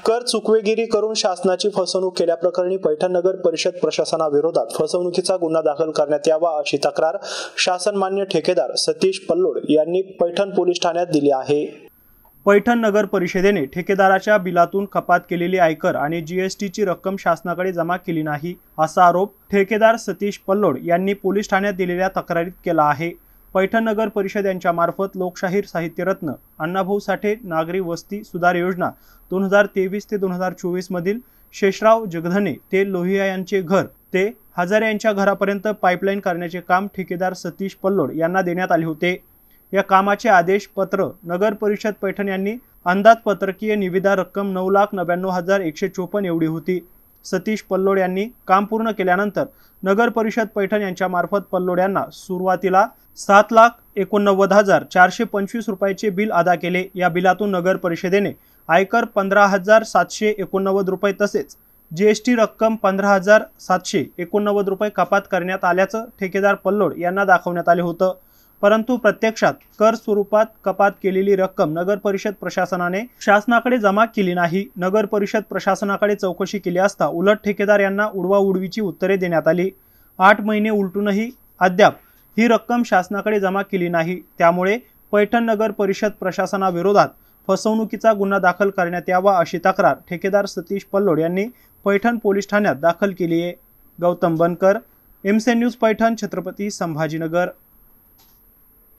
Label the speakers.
Speaker 1: कर चुकवेगिरी करून शासनाची फसवणूक केल्याप्रकरणी पैठण नगर परिषद प्रशासनाविरोधात फसवणुकीचा गुन्हा दाखल करण्यात यावा अशी तक्रार शासनमान्य ठेकेदार सतीश पल्लोड यांनी पैठण पोलीस ठाण्यात दिली आहे। पैठण नगर परिषदेने ठेकेदाराच्या बिलातून कपात केलेली आयकर आणि जीएसटीची रक्कम शासनाकडे जमा केली नाही असा आरोप ठेकेदार सतीश पल्लोड यांनी पोलीस ठाण्यात दिलेल्या तक्रारीत केला आहे। पैठण नगर परिषद यांच्या मार्फत लोकशाहीर साहित्यरत्न अण्णाभाऊ साठे नागरी वस्ती सुधार योजना 2023 ते 2024 मधील शेषराव जगधने ते लोहिया यांचे घर ते हजारे यांच्या घरापर्यंत पाईपलाईन करण्याचे काम ठेकेदार सतीश पल्लोड यांना देण्यात आले होते। या कामाचे आदेश पत्र नगर परिषद पैठण यांनी अंदाजपत्रकीय निविदा रक्कम 9,99,154 एवढी होती। सतीश पल्लोड यांनी काम पूर्ण केल्यानंतर नगर परिषद पैठण यांच्या मार्फत पल्लोड यांना सुरुवातीला 7,89,425 रुपयाचे बिल अदा केले। या बिलातून नगर परिषदेने आयकर 15,789 रुपये तसेच जीएसटी रक्कम 15,789 रुपये कपात करण्यात आल्याचं ठेकेदार पल्लोड यांना दाखवण्यात आले होतं। परंतु प्रत्यक्षात कर स्वरूपात कपात केलेली रक्कम नगर परिषद प्रशासनाने शासनाकडे जमा केली नाही। नगर परिषद प्रशासनाकडे चौकशी केली असता उलट ठेकेदार यांना उडवाउडवीची उत्तरे देण्यात आली। 8 महिने उलटूनही अद्याप ही रक्कम शासनाकडे जमा केली नाही। त्यामुळे पैठण नगर परिषद प्रशासनाविरोधात फसवणुकीचा गुन्हा दाखल करण्यात यावा अशी तक्रार ठेकेदार सतीश पल्लोड यांनी पैठण पोलीस ठाण्यात दाखल केली आहे। गौतम बनकर, एमसी न्यूज पैठण, छत्रपती संभाजीनगर।